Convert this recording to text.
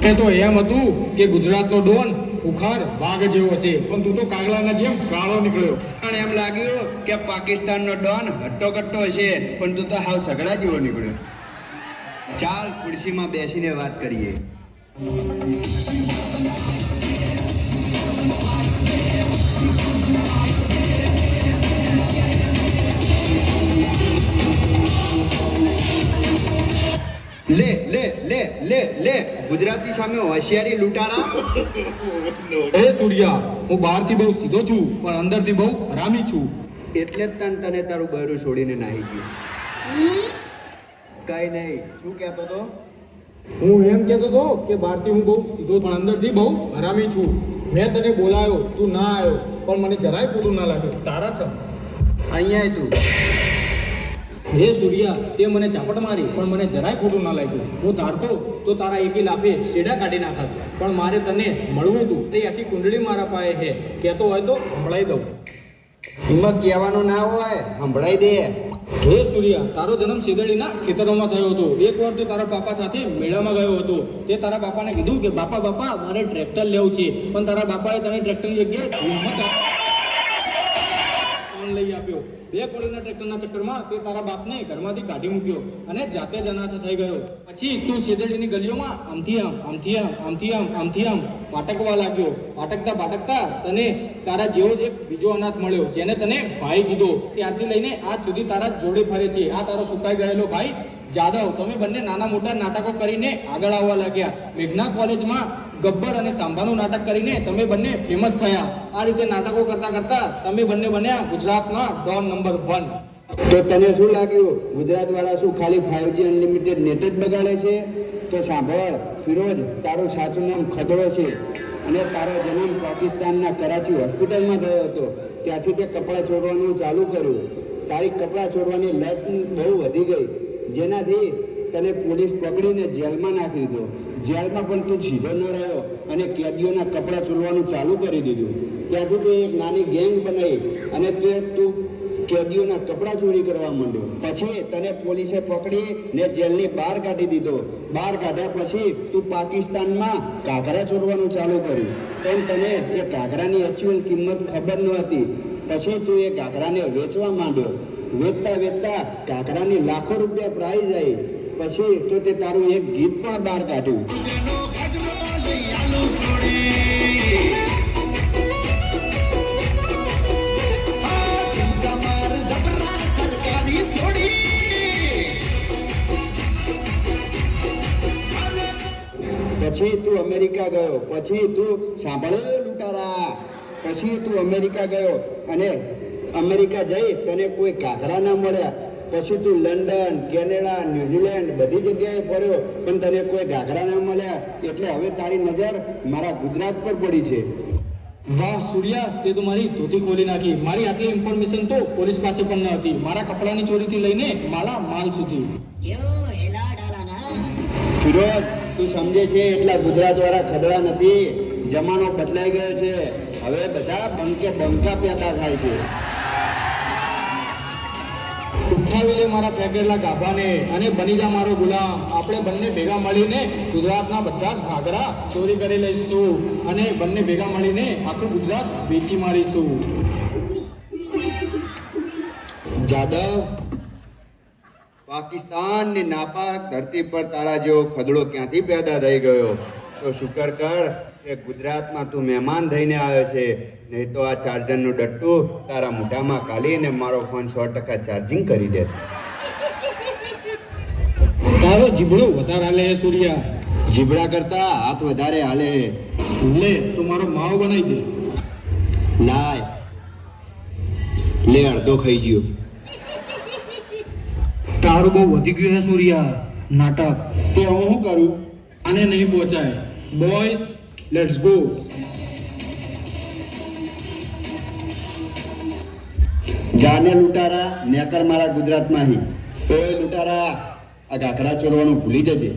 એ તો એમ હતું કે ગુજરાતનો ડોન ખુખાર વાઘ જેવો છે, પણ તું તો કાગડાના જેમ કાળો નીકળ્યો. પણ એમ લાગ્યું કે પાકિસ્તાનનો ડોન હટ્ટો કટ્ટો છે, પણ તું તો હાવ સગડા જેવો નીકળ્યો. ચાલ ખુરશીમાં બેસીને વાત કરીએ. લે લે લે લે લે ગુજરાતી સામે હોશિયારી લૂંટારા. એ સૂર્યા, હું બહારથી બહુ સીધો છું પણ અંદરથી બહુ હરામી છું. એટલે જ તને તારું બૈરું છોડીને નાહી ગયું. કઈ નહીં, શું કહેતો તો? હું એમ કહેતો હતો કે બહારથી હું બહુ સીધો પણ અંદરથી બહુ હરામી છું. મેં તને બોલાયો, તું ના આવ્યો, પણ મને જરાય ખોટું ના લાગ્યું. તારા સમ અહીંયા તું. હે સૂર્યા, તે મને ચાપટ મારી પણ મને જરાય ખોટું ના લાગ્યું. હું ધારતો તો તારા એકી લાફે શેડા કાઢી નાખત, પણ મારે તને મળવું હતું. તે આખી કુંડળી મારા પાસે છે, કહેતો હોય તો સંભળાઈ દઉં. હિંમત કહેવાનું ના હોય, સંભળાઈ દે. હે સૂર્યા, તારો જન્મ શેદડીના ખેતરોમાં થયો હતો. એક વાર તો તારા પાપા સાથે મેળામાં ગયો હતો. તે તારા બાપાને કીધું કે બાપા બાપા મારે ટ્રેક્ટર લેવું છે, પણ તારા બાપાએ તને ટ્રેક્ટરની જગ્યાએ હિંમત લઈ આપ્યો. 2 કોળીના ટ્રેક્ટરના ચક્કરમાં તે તારા બાપને ઘરમાંથી કાઢી મૂક્યો અને જાતે જ અનાથ થઈ ગયો. પછી તું શેદડીની ગલીઓમાં આમથી આમ આમથી આમ આમથી આમ આમથી આમ પાટકવા લાગ્યો. પાટકતા પાટકતા તને તારા જેવો જ એક બીજો અનાથ મળ્યો, જેને તને ભાઈ કીધો. ત્યારથી લઈને આજ સુધી તારા જોડે ફરે છે આ તારો સુકાઈ ગયેલો ભાઈ જાદવ. તમે બંને નાના મોટા નાટકો કરીને આગળ આવવા લાગ્યા. મેઘના કોલેજમાં ગબ્બર અને સાંભાનું નાટક કરીને તમે બંને ફેમસ થયા. આ રીતે નાટકો કરતા કરતા તમે બંને બન્યા ગુજરાતમાં ડોન નંબર 1. તો તને શું લાગ્યું, ગુજરાત વાળા શું ખાલી 5G અનલિમિટેડ નેટ જ બગાડે છે? તો સાંભળ ફિરોજ, તારું સાચું નામ ખદડો છે અને તારો જન્મ પાકિસ્તાનના કરાચી હોસ્પિટલમાં થયો હતો. ત્યાંથી તે કપડાં ચોરવાનું ચાલુ કર્યું. તારી કપડાં ચોરવાની લત બહુ વધી ગઈ, જેનાથી તને પોલીસ પકડીને જેલમાં નાખી દીધો. જેલમાં પણ તું સીધો ન રહ્યો અને કેદીઓના કપડાં ચોરવાનું ચાલુ કરી દીધું. ત્યાંથી તે એક નાની ગેંગ બનાવી અને તું કેદીઓના કપડાં ચોરી કરવા માંડ્યો. પછી તને પોલીસે પકડી ને જેલની બહાર કાઢી દીધો. બહાર કાઢ્યા પછી તું પાકિસ્તાનમાં ઘાઘરા ચોરવાનું ચાલુ કર્યું, પણ તને એ ઘાઘરાની એકચ્યુઅલ કિંમત ખબર ન હતી. પછી તું એ ઘાઘરાને વેચવા માંડ્યો. વેચતા વેચતા ઘાઘરાની લાખો રૂપિયા પ્રાઇઝ આવી. પછી તો તે તારું એક ગીત પણ બહાર કાઢ્યું. પછી તું અમેરિકા ગયો. પછી તું સાંભળે લૂંટારા, પછી તું અમેરિકા ગયો અને અમેરિકા જઈ તને કોઈ ઘાઘરા ના મળ્યા. પછી તું લંડન, કેનેડા, ન્યુઝીલેન્ડ બધી જગ્યાએ ફર્યો, પણ તને કોઈ ઘાઘરા ના મળ્યા. એટલે હવે તારી નજર મારા ગુજરાત પર પડી છે. વાહ સૂર્યા, તે તો મારી ધોતી ખોલી નાખી. મારી આટલી ઇન્ફોર્મેશન તો પોલીસ પાસે પણ ન હતી, મારા કપડાની ચોરીથી લઈને માલા માલ સુધી. ફિરોજ, તું સમજે છે એટલા ગુજરાત વાળા ખદડા નથી. જમાનો બદલાઈ ગયો છે, હવે બધા બંકે બંકા પેદા થાય છે. ઉઠાવી લે મારા ફેંકેલા ગાભાને અને બની જા મારો ગુલામ. આપણે બંને ભેગા મળીને ગુજરાતના બધા જ ઘાઘરા ચોરી કરી લઈશું અને બંને ભેગા મળીને આખું ગુજરાત વેચી મારીશું. જાદવ, પાકિસ્તાનની નાપાક ધરતી પર તારા જેવો ખદડો ક્યાંથી પેદા થઈ ગયો? તો શુકર કર કે ગુજરાતમાં તું મહેમાન થઈને આવ્યો છે, નહીં તો આ ચાર્જરનું ડટ્ટું તારા મોઢામાં કાઢીને મારો ફોન 100% ચાર્જિંગ કરી દે. તારો જીભડો વધારે હાલે હે સૂર્યા. જીબડા કરતા હાથ વધારે હાલે. લે તો મારો માવો બનાવી દે. લાય લે, અડધો ખાઈ ગયો. તારું બહુ વધી ગયું હે સૂર્યા નાટક. તે હું શું કરું? આને નહીં પહોંચાય. Boys, let's go. જાને લૂંટારા, નેકર મારા ગુજરાતમાં હી. ઓય લૂંટારા, આ ઘાઘરા ચોરવાનું ભૂલી જજે.